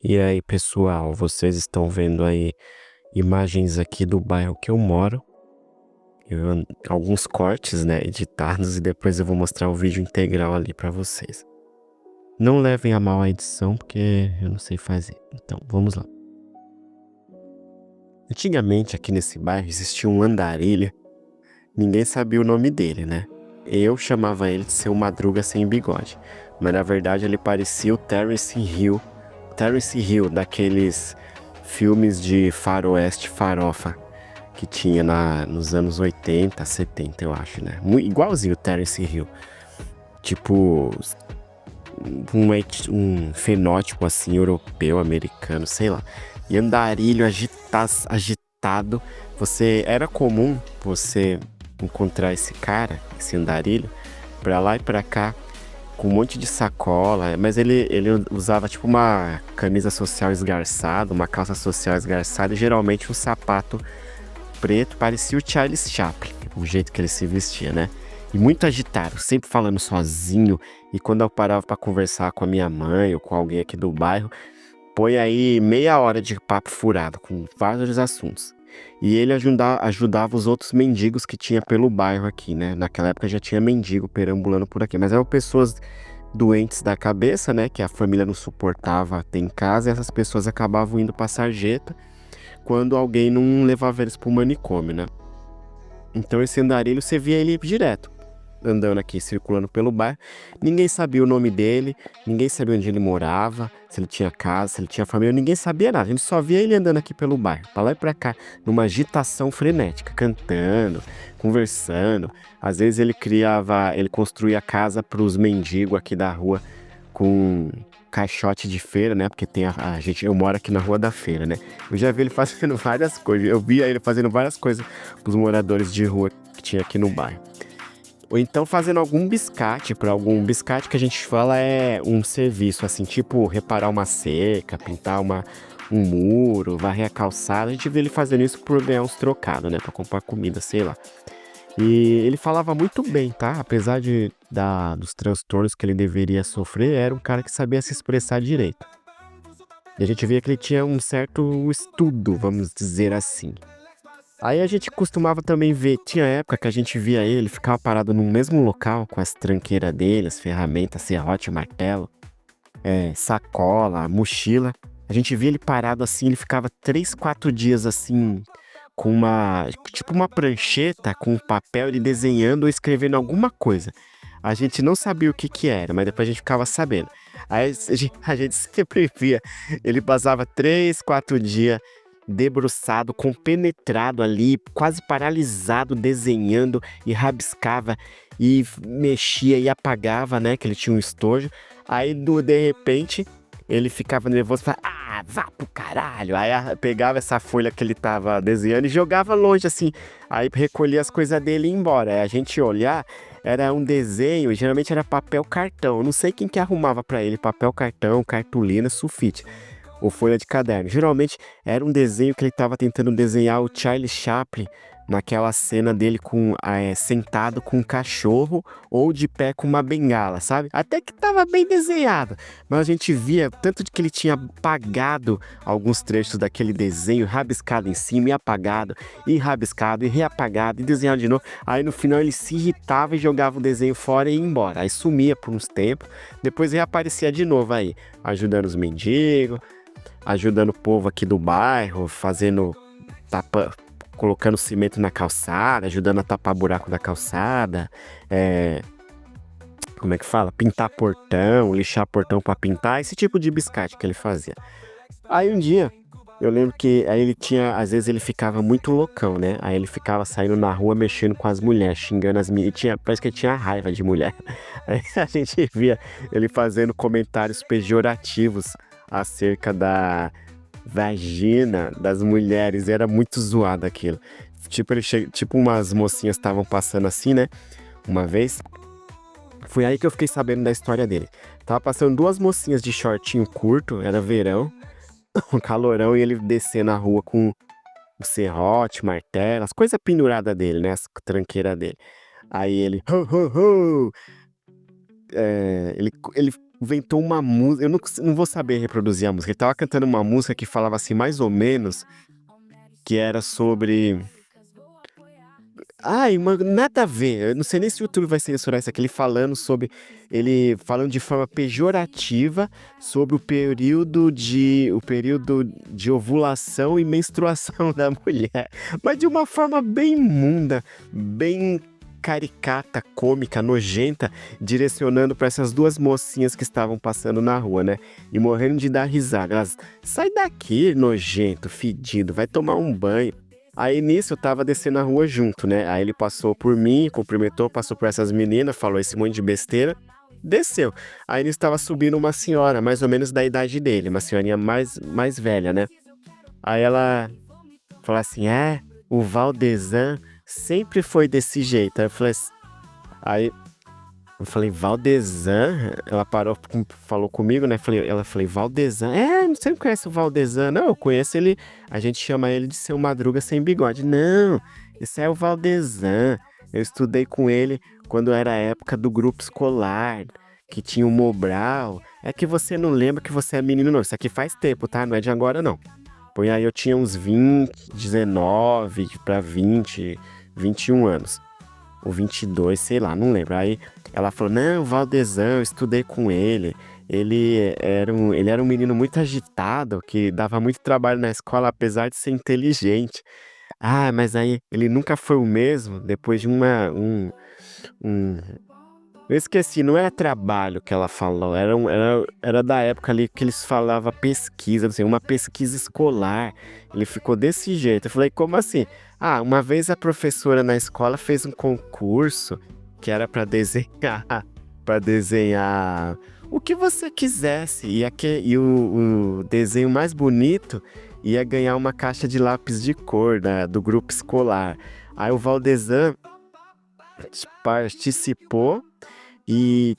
E aí, pessoal, vocês estão vendo aí imagens aqui do bairro que eu moro. Alguns cortes, né, editados, e depois eu vou mostrar o vídeo integral ali pra vocês. Não levem a mal a edição, porque eu não sei fazer. Então, vamos lá. Antigamente, aqui nesse bairro, existia um andarilho. Ninguém sabia o nome dele, né? Eu chamava ele de Seu Madruga Sem Bigode. Mas na verdade ele parecia o Terence Hill. Terence Hill, daqueles filmes de faroeste farofa que tinha nos anos 80, 70, eu acho, né? Igualzinho o Terence Hill. Tipo, um fenótipo assim, europeu, americano, sei lá. E andarilho agitado. Era comum você encontrar esse cara, esse andarilho, pra lá e pra cá, com um monte de sacola, mas ele usava tipo uma camisa social esgarçada, uma calça social esgarçada e geralmente um sapato preto, parecia o Charles Chaplin, o jeito que ele se vestia, né? E muito agitado, sempre falando sozinho. E quando eu parava pra conversar com a minha mãe ou com alguém aqui do bairro, põe aí meia hora de papo furado com vários assuntos. E ele ajudava os outros mendigos que tinha pelo bairro aqui, né? Naquela época já tinha mendigo perambulando por aqui, mas eram pessoas doentes da cabeça, né? Que a família não suportava ter em casa, e essas pessoas acabavam indo pra sarjeta quando alguém não levava eles pro manicômio, né? Então esse andarilho, você via ele direto, andando aqui, circulando pelo bairro. Ninguém sabia o nome dele, ninguém sabia onde ele morava, se ele tinha casa, se ele tinha família, ninguém sabia nada. A gente só via ele andando aqui pelo bairro, pra lá e pra cá, numa agitação frenética, cantando, conversando. Às vezes ele construía casa pros mendigos aqui da rua com caixote de feira, né? Porque eu moro aqui na Rua da Feira, né? Eu já vi ele fazendo várias coisas. Eu via ele fazendo várias coisas pros moradores de rua que tinha aqui no bairro. Ou então fazendo algum biscate, para algum biscate que a gente fala é um serviço, assim, tipo reparar uma cerca, um muro, varrer a calçada. A gente vê ele fazendo isso por ganhar uns trocados, né? Pra comprar comida, sei lá. E ele falava muito bem, tá? Apesar dos transtornos que ele deveria sofrer, era um cara que sabia se expressar direito. E a gente via que ele tinha um certo estudo, vamos dizer assim. Aí a gente costumava também ver, tinha época que a gente via ele, ficava parado no mesmo local, com as tranqueiras dele, as ferramentas, serrote, martelo, sacola, mochila. A gente via ele parado assim, ele ficava 3, 4 dias assim, com tipo uma prancheta, com um papel, ele desenhando ou escrevendo alguma coisa. A gente não sabia o que que era, mas depois a gente ficava sabendo. Aí a gente sempre via, ele passava 3, 4 dias debruçado, compenetrado ali, quase paralisado, desenhando e rabiscava e mexia e apagava, né? Que ele tinha um estojo. Aí, de repente, ele ficava nervoso e falava: Ah, vá pro caralho! Aí pegava essa folha que ele tava desenhando e jogava longe assim. Aí recolhia as coisas dele e ia embora. Aí a gente olhar, era um desenho, geralmente era papel cartão. Eu não sei quem que arrumava pra ele papel cartão, cartolina, sulfite ou folha de caderno. Geralmente era um desenho que ele estava tentando desenhar o Charlie Chaplin naquela cena dele sentado com um cachorro ou de pé com uma bengala, sabe? Até que estava bem desenhado, mas a gente via tanto de que ele tinha apagado alguns trechos daquele desenho, rabiscado em cima e rabiscado e reapagado e desenhado de novo. Aí no final ele se irritava e jogava o desenho fora e ia embora. Aí sumia por uns tempos, depois reaparecia de novo aí, ajudando os mendigos, ajudando o povo aqui do bairro, tapa, colocando cimento na calçada, ajudando a tapar buraco da calçada, é, como é que fala? Pintar portão, lixar portão pra pintar, esse tipo de biscate que ele fazia. Aí um dia, eu lembro que aí ele tinha, às vezes ele ficava muito loucão, né? Aí ele ficava saindo na rua mexendo com as mulheres, xingando as meninas, parece que ele tinha raiva de mulher. Aí a gente via ele fazendo comentários pejorativos acerca da vagina das mulheres, era muito zoado aquilo. Tipo, tipo umas mocinhas estavam passando assim, né? Uma vez, foi aí que eu fiquei sabendo da história dele. Tava passando duas mocinhas de shortinho curto, era verão, um calorão, e ele descendo na rua com o serrote, martelo, as coisas penduradas dele, né? As tranqueiras dele. Aí ele, ho, ho, ho! Ele inventou uma música, eu não vou saber reproduzir a música. Ele tava cantando uma música que falava assim, mais ou menos, que era sobre. Ai, mano, nada a ver. Eu não sei nem se o YouTube vai censurar isso aqui. Ele falando sobre. Ele falando de forma pejorativa sobre o período de ovulação e menstruação da mulher. Mas de uma forma bem imunda, bem caricata, cômica, nojenta, direcionando para essas duas mocinhas que estavam passando na rua, né? E morrendo de dar risada. Elas, sai daqui, nojento, fedido, vai tomar um banho. Aí nisso eu tava descendo a rua junto, né? Aí ele passou por mim, cumprimentou, passou por essas meninas, falou esse monte de besteira, desceu. Aí nisso tava subindo uma senhora, mais ou menos da idade dele, uma senhorinha mais velha, né? Aí ela falou assim: o Valdezan sempre foi desse jeito. Aí eu falei, Valdezan? Ela parou, falou comigo, né? Falei, Valdezan? Você não conhece o Valdezan? Não, eu conheço ele, a gente chama ele de Seu Madruga Sem Bigode. Não, esse é o Valdezan. Eu estudei com ele quando era a época do grupo escolar, que tinha o Mobral. É que você não lembra que você é menino, não. Isso aqui faz tempo, tá? Não é de agora, não. Põe aí, eu tinha uns 20, 19 para 20, 21 anos. Ou 22, sei lá, não lembro. Aí ela falou, não, o Valdezan, eu estudei com ele. Ele era um menino muito agitado, que dava muito trabalho na escola, apesar de ser inteligente. Ah, mas aí ele nunca foi o mesmo, depois de um... Eu esqueci, não era trabalho que ela falou, era da época ali que eles falavam pesquisa, não sei, uma pesquisa escolar. Ele ficou desse jeito. Eu falei, como assim? Ah, uma vez a professora na escola fez um concurso que era para desenhar, para desenhar o que você quisesse. E o desenho mais bonito ia ganhar uma caixa de lápis de cor do grupo escolar. Aí o Valdezan participou e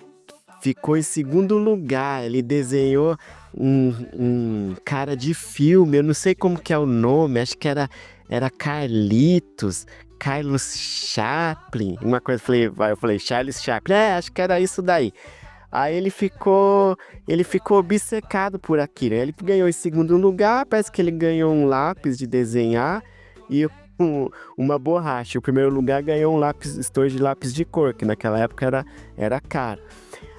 ficou em segundo lugar. Ele desenhou um cara de filme, eu não sei como que é o nome, acho que era Carlos Chaplin, uma coisa. Eu falei, Charles Chaplin, acho que era isso daí. Aí ele ficou obcecado por aquilo. Ele ganhou em segundo lugar, parece que ele ganhou um lápis de desenhar e uma borracha. O primeiro lugar ganhou um lápis, estojo de lápis de cor, que naquela época era caro.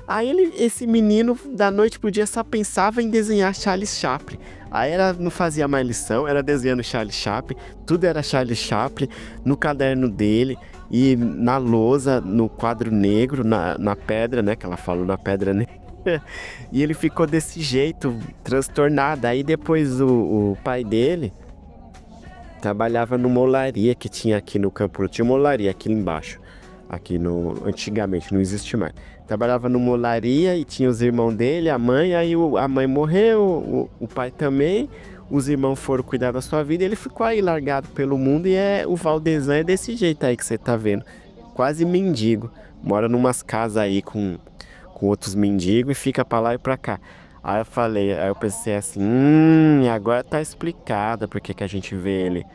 Aí esse menino, da noite pro dia, só pensava em desenhar Charles Chaplin. Aí não fazia mais lição, era desenhando Charles Chaplin, tudo era Charles Chaplin, no caderno dele, e na lousa, no quadro negro, na pedra, né, que ela falou, na pedra negra. E ele ficou desse jeito, transtornado. Aí depois o pai dele trabalhava numa olaria que tinha aqui no Campo. Tinha uma olaria aqui embaixo. Antigamente, não existe mais. Trabalhava numa olaria e tinha os irmãos dele, a mãe. Aí a mãe morreu, o pai também. Os irmãos foram cuidar da sua vida e ele ficou aí largado pelo mundo. E o Valdezan é desse jeito aí que você tá vendo. Quase mendigo. Mora numas casas aí com outros mendigos e fica pra lá e pra cá. Aí eu pensei assim, agora tá explicado porque que a gente vê ele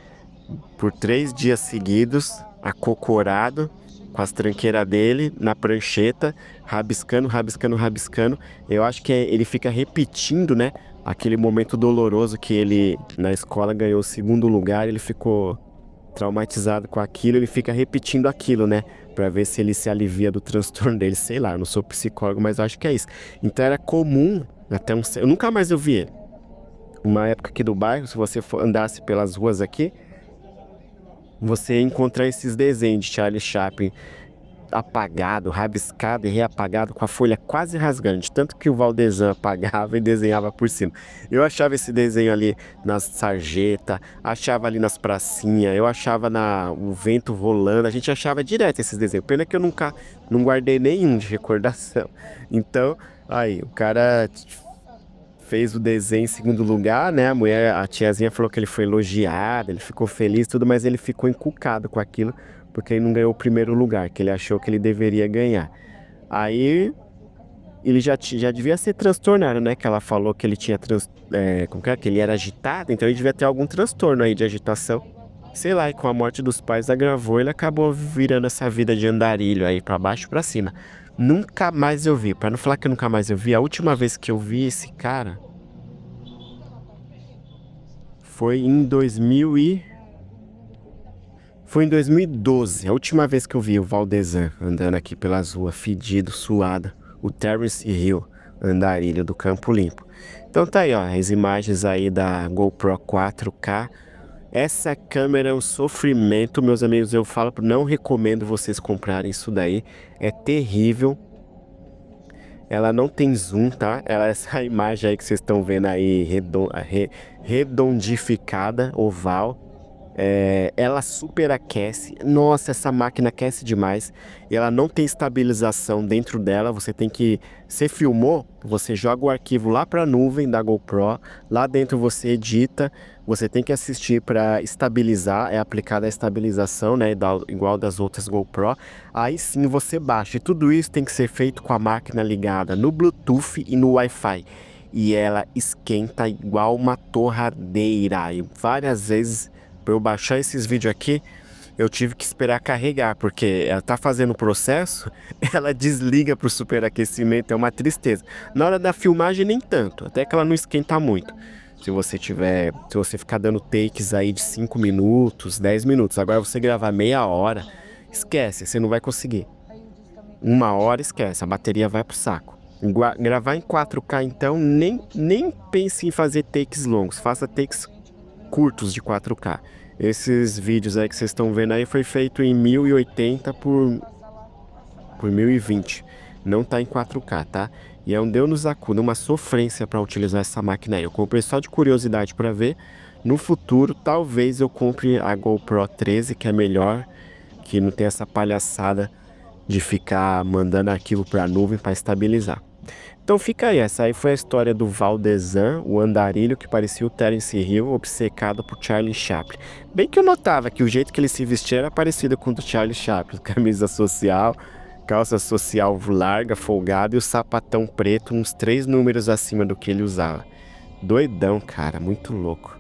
por 3 dias seguidos, acocorado, com as tranqueiras dele, na prancheta, rabiscando, rabiscando, rabiscando. Eu acho que ele fica repetindo, né, aquele momento doloroso que ele, na escola, ganhou o segundo lugar, ele ficou traumatizado com aquilo, ele fica repetindo aquilo, né, pra ver se ele se alivia do transtorno dele, sei lá, eu não sou psicólogo, mas eu acho que é isso. Então era comum, eu nunca mais eu vi ele. Uma época aqui do bairro, se você andasse pelas ruas aqui, você ia encontrar esses desenhos de Charlie Chaplin apagado, rabiscado e reapagado, com a folha quase rasgando, de tanto que o Valdezan apagava e desenhava por cima. Eu achava esse desenho ali nas sarjetas, achava ali nas pracinhas, eu achava o vento rolando, a gente achava direto esses desenhos. Pena que eu nunca não guardei nenhum de recordação. Então, aí, o cara fez o desenho em segundo lugar, né? A tiazinha falou que ele foi elogiado, ele ficou feliz e tudo, mas ele ficou encucado com aquilo, porque ele não ganhou o primeiro lugar, que ele achou que ele deveria ganhar. Aí ele já devia ser transtornado, né? Que ela falou que ele tinha como que é? Que ele era agitado, então ele devia ter algum transtorno aí de agitação. Sei lá, e com a morte dos pais agravou, ele acabou virando essa vida de andarilho aí, pra baixo e pra cima. Nunca mais eu vi. Pra não falar que eu nunca mais eu vi, a última vez que eu vi esse cara foi em 2000 e... Foi em 2012, a última vez que eu vi o Valdezan andando aqui pelas ruas, fedido, suado. O Terence Hill, andarilho do Campo Limpo. Então tá aí, ó, as imagens aí da GoPro 4K. Essa câmera é um sofrimento, meus amigos. Eu falo, não recomendo vocês comprarem isso daí. É terrível. Ela não tem zoom, tá? Ela, essa imagem aí que vocês estão vendo aí, redondificada, oval. Ela superaquece. Nossa, essa máquina aquece demais. E ela não tem estabilização dentro dela. Você tem que. Você filmou, você joga o arquivo lá para a nuvem da GoPro. Lá dentro você edita. Você tem que assistir para estabilizar. É aplicada a estabilização, né? Igual das outras GoPro. Aí sim você baixa. E tudo isso tem que ser feito com a máquina ligada no Bluetooth e no Wi-Fi. E ela esquenta igual uma torradeira. E várias vezes para eu baixar esses vídeos aqui, eu tive que esperar carregar, porque ela tá fazendo o processo, ela desliga pro superaquecimento, é uma tristeza. Na hora da filmagem, nem tanto, até que ela não esquenta muito. Se você ficar dando takes aí de 5 minutos, 10 minutos, agora você gravar meia hora, esquece, você não vai conseguir. Uma hora, esquece, a bateria vai pro saco. Gravar em 4K, então, nem pense em fazer takes longos, faça takes curtos de 4K. Esses vídeos aí que vocês estão vendo aí foi feito em 1080 por 1020. Não tá em 4K, tá? E é um Deus nos acuda, uma sofrência para utilizar essa máquina aí. Eu comprei só de curiosidade para ver. No futuro, talvez eu compre a GoPro 13, que é melhor, que não tem essa palhaçada de ficar mandando arquivo para a nuvem para estabilizar. Então fica aí, essa aí foi a história do Valdezan, o andarilho que parecia o Terence Hill, obcecado por Charlie Chaplin. Bem que eu notava que o jeito que ele se vestia era parecido com o do Charlie Chaplin, camisa social, calça social larga, folgada e o sapatão preto, uns 3 números acima do que ele usava. Doidão, cara, muito louco.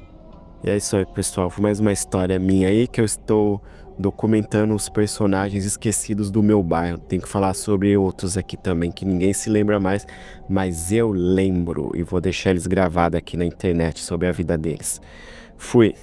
E é isso aí, pessoal. Foi mais uma história minha aí que eu estou documentando os personagens esquecidos do meu bairro. Tem que falar sobre outros aqui também que ninguém se lembra mais, mas eu lembro e vou deixar eles gravados aqui na internet sobre a vida deles. Fui.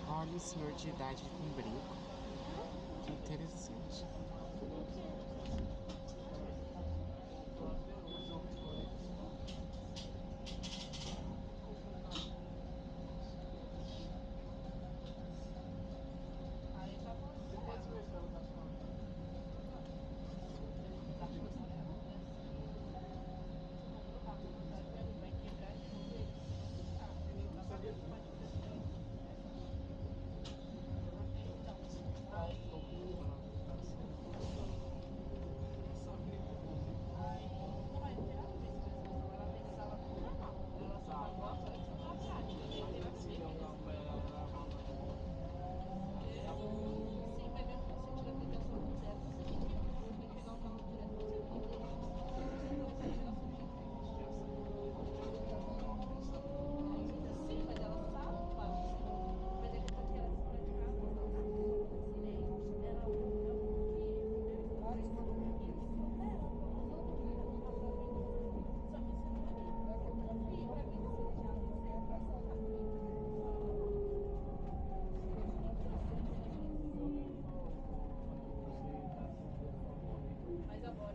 Olha o senhor de idade com brinco. Que interessante. Mas agora